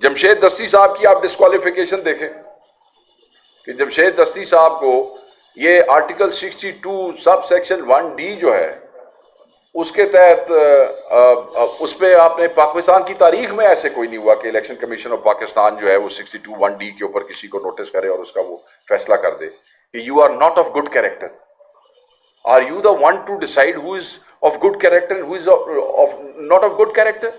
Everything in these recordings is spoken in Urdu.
جمشید دستی صاحب کی آپ ڈسکوالیفیکیشن دیکھیں کہ جمشید دستی صاحب کو یہ آرٹیکل 62 سب سیکشن 1D جو ہے اس کے تحت اس پہ آپ نے پاکستان کی تاریخ میں ایسے کوئی نہیں ہوا کہ الیکشن کمیشن آف پاکستان جو ہے وہ 62 1D کے اوپر کسی کو نوٹس کرے اور اس کا وہ فیصلہ کر دے کہ you are not of good character. Are you the one to decide who is of good character who is not of good character?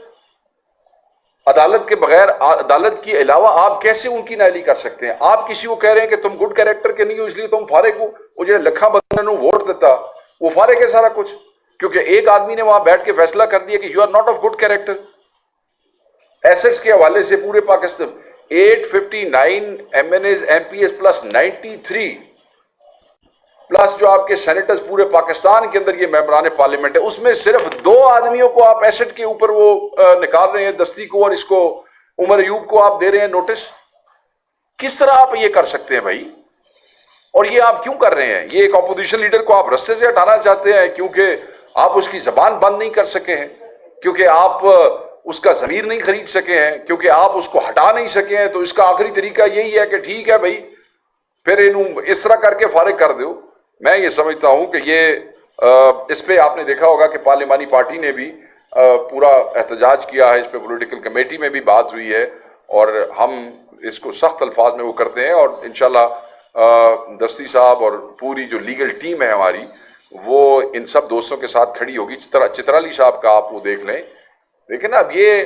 عدالت کے بغیر، عدالت کے علاوہ آپ کیسے ان کی نااہلی کر سکتے ہیں؟ آپ کسی کو کہہ رہے ہیں کہ تم گڈ کیریکٹر کے نہیں ہو اس لیے تم فارغ ہو. وہ جو لکھاں بندے نے ووٹ دیتا وہ فارغ ہے سارا کچھ، کیونکہ ایک آدمی نے وہاں بیٹھ کے فیصلہ کر دیا کہ you are not of good character. Assets کے حوالے سے پورے Pakistan 859 MNAs MPs plus 93 plus جو آپ کے سینیٹرز پورے پاکستان کے اندر یہ ممبران پارلیمنٹ ہے، اس میں صرف 2 آدمیوں کو آپ ایسٹ کے اوپر وہ نکال رہے ہیں، دستی کو اور اس کو عمر ایوب کو آپ دے رہے ہیں نوٹس. کس طرح آپ یہ کر سکتے ہیں بھائی؟ اور یہ آپ کیوں کر رہے ہیں؟ یہ ایک اپوزیشن لیڈر کو آپ رستے سے ہٹانا چاہتے ہیں کیونکہ آپ اس کی زبان بند نہیں کر سکے ہیں، کیونکہ آپ اس کا ضمیر نہیں خرید سکے ہیں، کیونکہ آپ اس کو ہٹا نہیں سکے ہیں. تو اس کا آخری طریقہ یہی ہے کہ ٹھیک ہے بھائی پھر انہوں اس طرح کر کے فارغ کر دو. میں یہ سمجھتا ہوں کہ یہ اس پہ آپ نے دیکھا ہوگا کہ پارلیمانی پارٹی نے بھی پورا احتجاج کیا ہے، اس پہ پولیٹیکل کمیٹی میں بھی بات ہوئی ہے اور ہم اس کو سخت الفاظ میں وہ کرتے ہیں. اور انشاءاللہ دستی صاحب اور پوری جو لیگل ٹیم ہے ہماری وہ ان سب دوستوں کے ساتھ کھڑی ہوگی. چترالی صاحب کا آپ وہ دیکھ لیں. لیکن اب یہ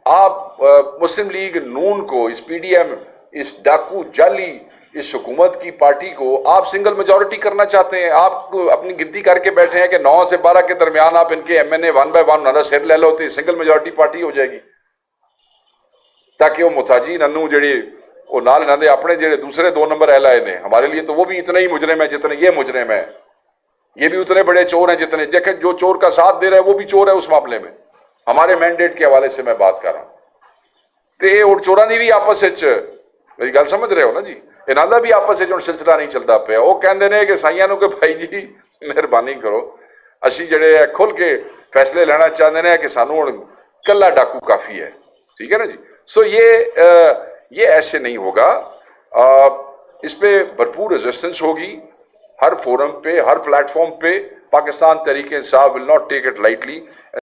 آپ مسلم لیگ نون کو، اس پی ڈی ایم، اس ڈاکو جعلی اس حکومت کی پارٹی کو آپ سنگل میجورٹی کرنا چاہتے ہیں. آپ اپنی گنتی کر کے بیٹھے ہیں کہ 9 سے 12 کے درمیان آپ ان کے ایم این اے 1 بائی 1 نہ سر لے لو تو سنگل میجورٹی پارٹی ہو جائے گی، تاکہ وہ محتاجین انو جڑے وہ نال نہ دے اپنے جڑے دوسرے 2 نمبر اہل آئے نے. ہمارے لیے تو وہ بھی اتنے ہی مجرم ہیں جتنے یہ مجرم ہیں، یہ بھی اتنے بڑے چور ہیں جتنے. دیکھیں جو چور کا ساتھ دے رہا ہے وہ بھی چور ہے اس معاملے میں. ہمارے مینڈیٹ کے حوالے سے میں بات کر رہا ہوں کہ یہ چوراں دی بھی آپس میری گل سمجھ رہے ہو نا جی؟ انہاں دا بھی آپس سلسلہ نہیں چلتا پیا. وہ کہندے نے کہ سائیاں نو کہ بھائی جی مہربانی کرو اسی جڑے کھل کے فیصلے لینا چاہتے ہیں کہ سانو ہن کلا ڈاکو کافی ہے. ٹھیک ہے نا جی؟ سو یہ ایسے نہیں ہوگا. اس پہ بھرپور ریزسٹنس ہوگی ہر فورم پہ، ہر پلیٹ فارم پہ. Pakistan Tehreek Insaf will not take it lightly.